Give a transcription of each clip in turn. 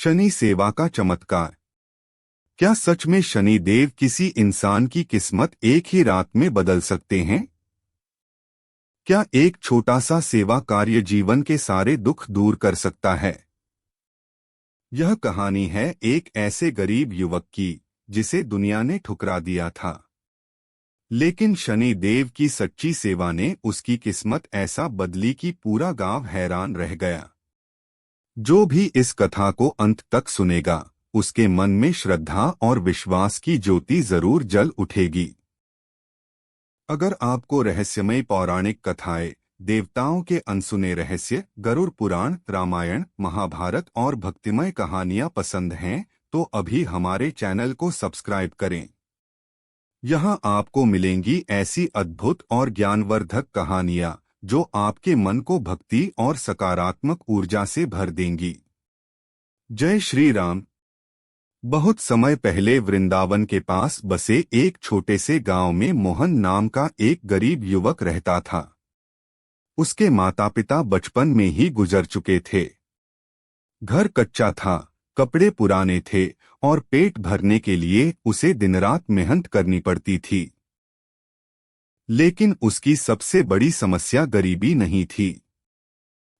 शनि सेवा का चमत्कार। क्या सच में शनि देव किसी इंसान की किस्मत एक ही रात में बदल सकते हैं? क्या एक छोटा सा सेवा कार्य जीवन के सारे दुख दूर कर सकता है? यह कहानी है एक ऐसे गरीब युवक की जिसे दुनिया ने ठुकरा दिया था, लेकिन शनि देव की सच्ची सेवा ने उसकी किस्मत ऐसा बदली कि पूरा गांव हैरान रह गया। जो भी इस कथा को अंत तक सुनेगा, उसके मन में श्रद्धा और विश्वास की ज्योति जरूर जल उठेगी। अगर आपको रहस्यमय पौराणिक कथाएं, देवताओं के अनसुने रहस्य, गरुड़ पुराण, रामायण, महाभारत और भक्तिमय कहानियां पसंद हैं, तो अभी हमारे चैनल को सब्सक्राइब करें। यहाँ आपको मिलेंगी ऐसी अद्भुत और ज्ञानवर्धक कहानियां जो आपके मन को भक्ति और सकारात्मक ऊर्जा से भर देंगी। जय श्री राम। बहुत समय पहले वृंदावन के पास बसे एक छोटे से गांव में मोहन नाम का एक गरीब युवक रहता था। उसके माता पिता बचपन में ही गुजर चुके थे। घर कच्चा था, कपड़े पुराने थे और पेट भरने के लिए उसे दिन रात मेहनत करनी पड़ती थी। लेकिन उसकी सबसे बड़ी समस्या गरीबी नहीं थी,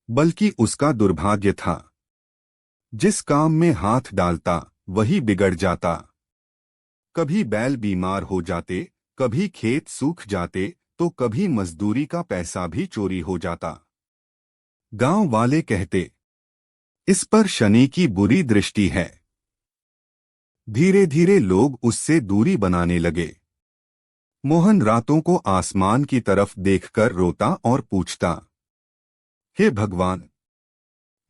बल्कि उसका दुर्भाग्य था। जिस काम में हाथ डालता वही बिगड़ जाता। कभी बैल बीमार हो जाते, कभी खेत सूख जाते, तो कभी मजदूरी का पैसा भी चोरी हो जाता। गांव वाले कहते, इस पर शनि की बुरी दृष्टि है। धीरे धीरे लोग उससे दूरी बनाने लगे। मोहन रातों को आसमान की तरफ देखकर रोता और पूछता, हे भगवान,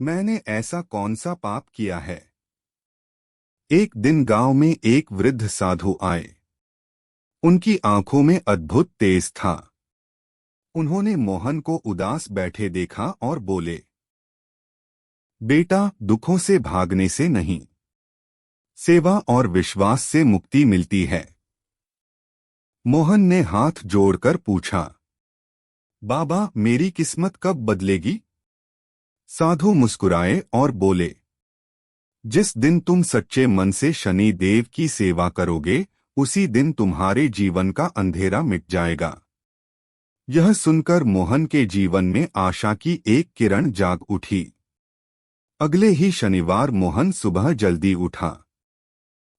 मैंने ऐसा कौन सा पाप किया है? एक दिन गांव में एक वृद्ध साधु आए। उनकी आंखों में अद्भुत तेज था। उन्होंने मोहन को उदास बैठे देखा और बोले, बेटा, दुखों से भागने से नहीं, सेवा और विश्वास से मुक्ति मिलती है। मोहन ने हाथ जोड़कर पूछा, बाबा, मेरी किस्मत कब बदलेगी? साधु मुस्कुराए और बोले, जिस दिन तुम सच्चे मन से शनि देव की सेवा करोगे, उसी दिन तुम्हारे जीवन का अंधेरा मिट जाएगा। यह सुनकर मोहन के जीवन में आशा की एक किरण जाग उठी। अगले ही शनिवार मोहन सुबह जल्दी उठा।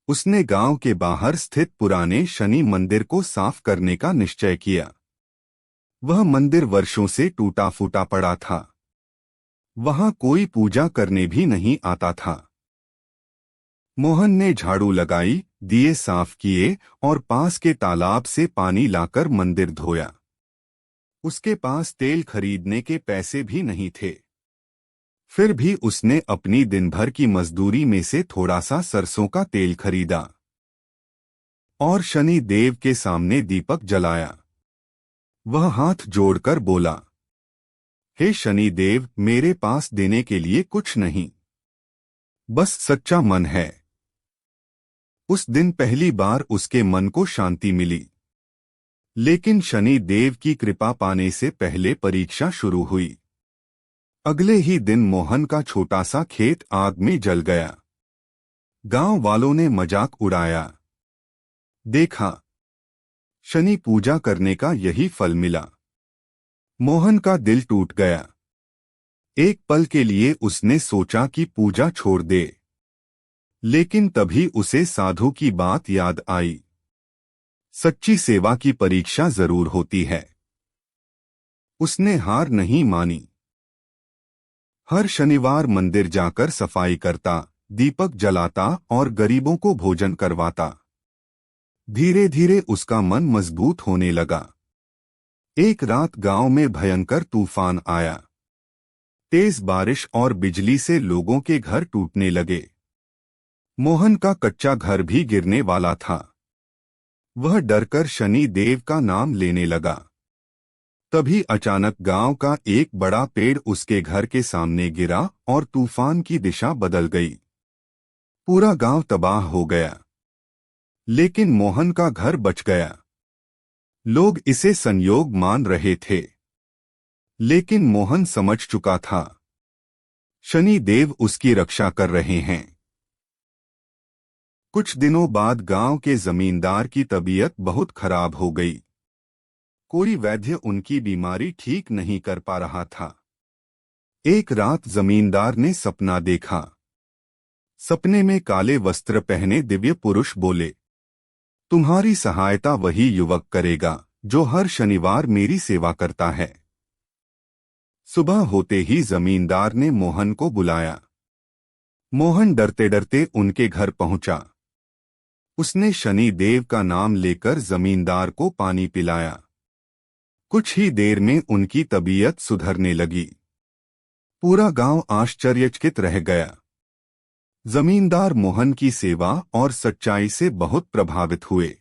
उसने गांव के बाहर स्थित पुराने शनि मंदिर को साफ करने का निश्चय किया। वह मंदिर वर्षों से टूटा फूटा पड़ा था। वहां कोई पूजा करने भी नहीं आता था। मोहन ने झाड़ू लगाई, दिए साफ किए और पास के तालाब से पानी लाकर मंदिर धोया। उसके पास तेल खरीदने के पैसे भी नहीं थे। फिर भी उसने अपनी दिन भर की मजदूरी में से थोड़ा सा सरसों का तेल खरीदा और शनि देव के सामने दीपक जलाया। वह हाथ जोड़कर बोला, हे शनि देव, मेरे पास देने के लिए कुछ नहीं, बस सच्चा मन है। उस दिन पहली बार उसके मन को शांति मिली। लेकिन शनि देव की कृपा पाने से पहले परीक्षा शुरू हुई। अगले ही दिन मोहन का छोटा सा खेत आग में जल गया। गांव वालों ने मजाक उड़ाया, देखा, शनि पूजा करने का यही फल मिला। मोहन का दिल टूट गया। एक पल के लिए उसने सोचा कि पूजा छोड़ दे, लेकिन तभी उसे साधु की बात याद आई। सच्ची सेवा की परीक्षा जरूर होती है। उसने हार नहीं मानी। हर शनिवार मंदिर जाकर सफाई करता, दीपक जलाता और गरीबों को भोजन करवाता। धीरे धीरे उसका मन मजबूत होने लगा। एक रात गांव में भयंकर तूफान आया। तेज बारिश और बिजली से लोगों के घर टूटने लगे। मोहन का कच्चा घर भी गिरने वाला था। वह डरकर शनि देव का नाम लेने लगा। तभी अचानक गांव का एक बड़ा पेड़ उसके घर के सामने गिरा और तूफान की दिशा बदल गई। पूरा गांव तबाह हो गया, लेकिन मोहन का घर बच गया। लोग इसे संयोग मान रहे थे, लेकिन मोहन समझ चुका था, शनि देव उसकी रक्षा कर रहे हैं। कुछ दिनों बाद गांव के जमींदार की तबीयत बहुत खराब हो गई। कोई वैद्य उनकी बीमारी ठीक नहीं कर पा रहा था। एक रात जमींदार ने सपना देखा। सपने में काले वस्त्र पहने दिव्य पुरुष बोले, तुम्हारी सहायता वही युवक करेगा जो हर शनिवार मेरी सेवा करता है। सुबह होते ही जमींदार ने मोहन को बुलाया। मोहन डरते डरते उनके घर पहुंचा। उसने शनि देव का नाम लेकर जमींदार को पानी पिलाया। कुछ ही देर में उनकी तबीयत सुधरने लगी। पूरा गांव आश्चर्यचकित रह गया। जमींदार मोहन की सेवा और सच्चाई से बहुत प्रभावित हुए।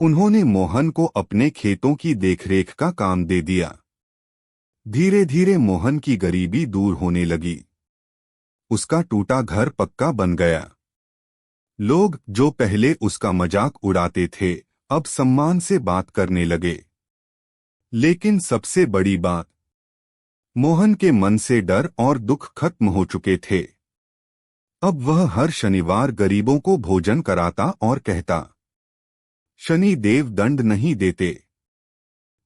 उन्होंने मोहन को अपने खेतों की देखरेख का काम दे दिया। धीरे धीरे मोहन की गरीबी दूर होने लगी। उसका टूटा घर पक्का बन गया। लोग जो पहले उसका मजाक उड़ाते थे, अब सम्मान से बात करने लगे। लेकिन सबसे बड़ी बात, मोहन के मन से डर और दुख खत्म हो चुके थे। अब वह हर शनिवार गरीबों को भोजन कराता और कहता, शनि देव दंड नहीं देते,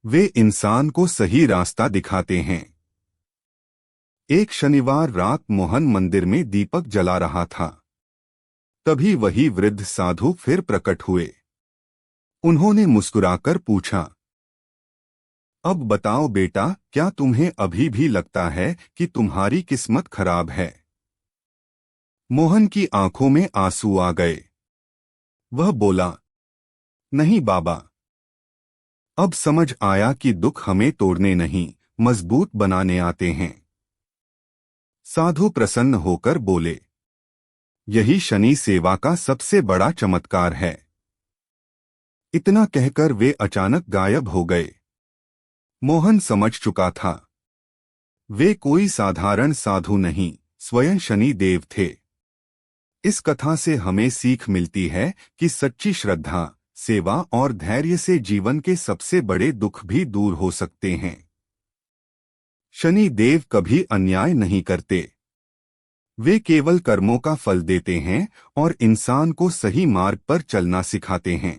वे इंसान को सही रास्ता दिखाते हैं। एक शनिवार रात मोहन मंदिर में दीपक जला रहा था। तभी वही वृद्ध साधु फिर प्रकट हुए। उन्होंने मुस्कुराकर पूछा, अब बताओ बेटा, क्या तुम्हें अभी भी लगता है कि तुम्हारी किस्मत खराब है? मोहन की आंखों में आंसू आ गए। वह बोला, नहीं बाबा, अब समझ आया कि दुख हमें तोड़ने नहीं, मजबूत बनाने आते हैं। साधु प्रसन्न होकर बोले, यही शनि सेवा का सबसे बड़ा चमत्कार है। इतना कहकर वे अचानक गायब हो गए। मोहन समझ चुका था, वे कोई साधारण साधु नहीं, स्वयं शनि देव थे। इस कथा से हमें सीख मिलती है कि सच्ची श्रद्धा, सेवा और धैर्य से जीवन के सबसे बड़े दुख भी दूर हो सकते हैं। शनि देव कभी अन्याय नहीं करते। वे केवल कर्मों का फल देते हैं और इंसान को सही मार्ग पर चलना सिखाते हैं।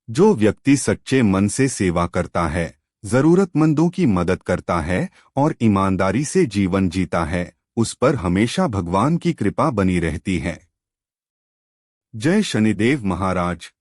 जो व्यक्ति सच्चे मन से सेवा करता है, जरूरतमंदों की मदद करता है और ईमानदारी से जीवन जीता है, उस पर हमेशा भगवान की कृपा बनी रहती है। जय शनिदेव महाराज।